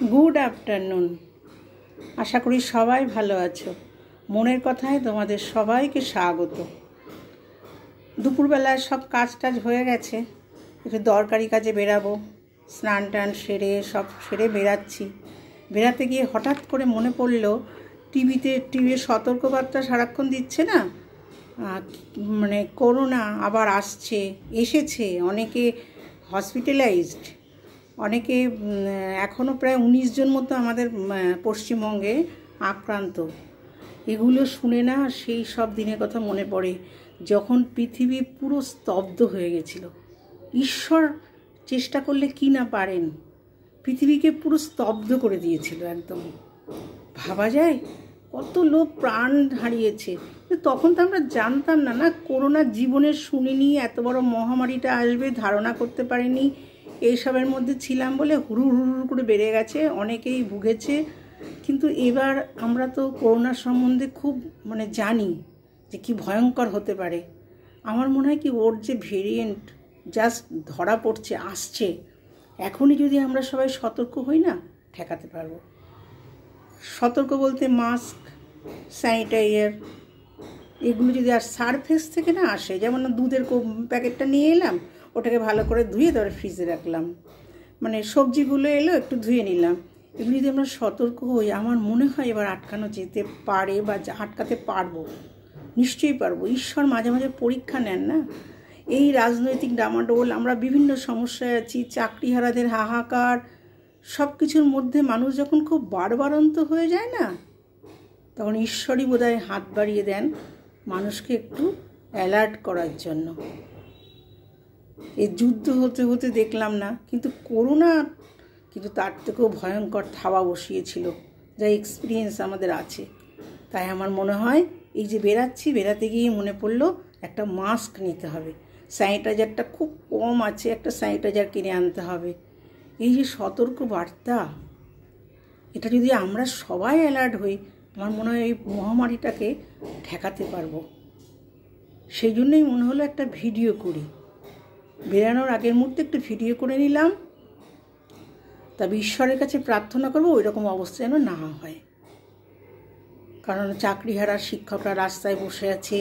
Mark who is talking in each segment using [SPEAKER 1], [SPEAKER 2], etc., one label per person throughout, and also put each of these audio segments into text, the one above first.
[SPEAKER 1] Good afternoon. আশা করি সবাই ভালো আছো। মনের কথায় তোমাদের সবাইকে স্বাগত। দুপুরবেলায় সব কাজ টাজ হয়ে গেছে, একটু দরকারি কাজে বেরাবো। স্নান টান সেরে সব সেরে বেরাচ্ছি। বেরাতে গিয়ে হঠাৎ করে মনে পড়লো টিভিতে সতর্কবার্তা সারাক্ষণ দিচ্ছে না, মানে করোনা আবার এসেছে, অনেকে হসপিটালাইজড, অনেকে এখনও প্রায় 19 জন মতো আমাদের পশ্চিমবঙ্গে আক্রান্ত। এগুলো শুনে না সেই সব দিনের কথা মনে পড়ে যখন পৃথিবী পুরো স্তব্ধ হয়ে গেছিল। ঈশ্বর চেষ্টা করলে কি না পারেন, পৃথিবীকে পুরো স্তব্ধ করে দিয়েছিল একদম। ভাবা যায় কত লোক প্রাণ হারিয়েছে। তখন তো আমরা জানতাম না করোনা জীবনে শুনিনি, এত বড় মহামারীটা আসবে ধারণা করতে পারিনি। এইসবের মধ্যে ছিলাম বলে হুড়ু করে বেড়ে গেছে, অনেকেই ভুগেছে। কিন্তু এবার আমরা তো করোনার সম্বন্ধে খুব জানি যে কি ভয়ঙ্কর হতে পারে। আমার মনে হয় কি ওর যে ভেরিয়েন্ট জাস্ট ধরা পড়ছে, আসছে, এখনই যদি আমরা সবাই সতর্ক হই না, ঠেকাতে পারবো। সতর্ক বলতে মাস্ক, স্যানিটাইজার, এগুলো যদি আর সারফেস থেকে না আসে, যেমন দুধের প্যাকেটটা নিয়ে এলাম, ওটাকে ভালো করে ধুয়ে তারপরে ফ্রিজে রাখলাম, সবজিগুলো এলো একটু ধুয়ে নিলাম, এগুলো যদি আমরা সতর্ক হই, আমার মনে হয় এবার আটকানো যেতে পারে বা আটকাতে পারবো, নিশ্চয়ই পারবো। ঈশ্বর মাঝে মাঝে পরীক্ষা নেন না। এই রাজনৈতিক ডামাডোল, আমরা বিভিন্ন সমস্যায় আছি, চাকরিহারাদের হাহাকার, সব কিছুর মধ্যে মানুষ যখন খুব বাড়বাড়ন্ত হয়ে যায় না, তখন ঈশ্বরই বোধহয় হাত বাড়িয়ে দেন মানুষকে একটু অ্যালার্ট করার জন্য। এই যুদ্ধ হতে হতে দেখলাম না, কিন্তু করোনা কিন্তু তার থেকেও ভয়ঙ্কর থাবা বসিয়েছিল, যা এক্সপিরিয়েন্স আমাদের আছে। তাই আমার মনে হয় এই যে বেরাতে গিয়ে মনে পড়লো একটা মাস্ক নিতে হবে, স্যানিটাইজারটা খুব কম আছে, একটা স্যানিটাইজার কিনে আনতে হবে। এই যে সতর্ক বার্তা, এটা যদি আমরা সবাই অ্যালার্ট হই, আমার মনে হয় এই মহামারীটাকে ঠেকাতে পারবো। সেই জন্যই মনে হলো একটা ভিডিও করি। বেরানোর আগের মুহূর্তে একটু ভিডিও করে নিলাম, তবে ঈশ্বরের কাছে প্রার্থনা করবো ওই রকম অবস্থা যেন না হয়। কারণ চাকরিহারা শিক্ষকরা রাস্তায় বসে আছে,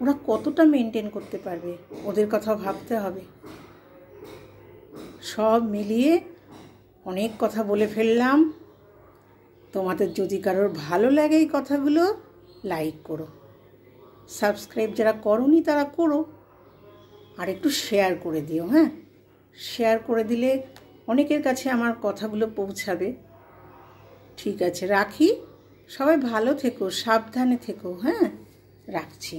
[SPEAKER 1] ওরা কতটা মেনটেন করতে পারবে, ওদের কথা ভাবতে হবে। সব মিলিয়ে অনেক কথা বলে ফেললাম। তোমাদের যদি কারোর ভালো লাগে এই কথাগুলো, লাইক করো, সাবস্ক্রাইব যারা করোনি তারা করো, আর একটু শেয়ার করে দিও। হ্যাঁ, শেয়ার করে দিলে অনেকের কাছে আমার কথাগুলো পৌঁছাবে। ঠিক আছে, রাখি। সবাই ভালো থেকো, সাবধানে থেকো। হ্যাঁ, রাখছি।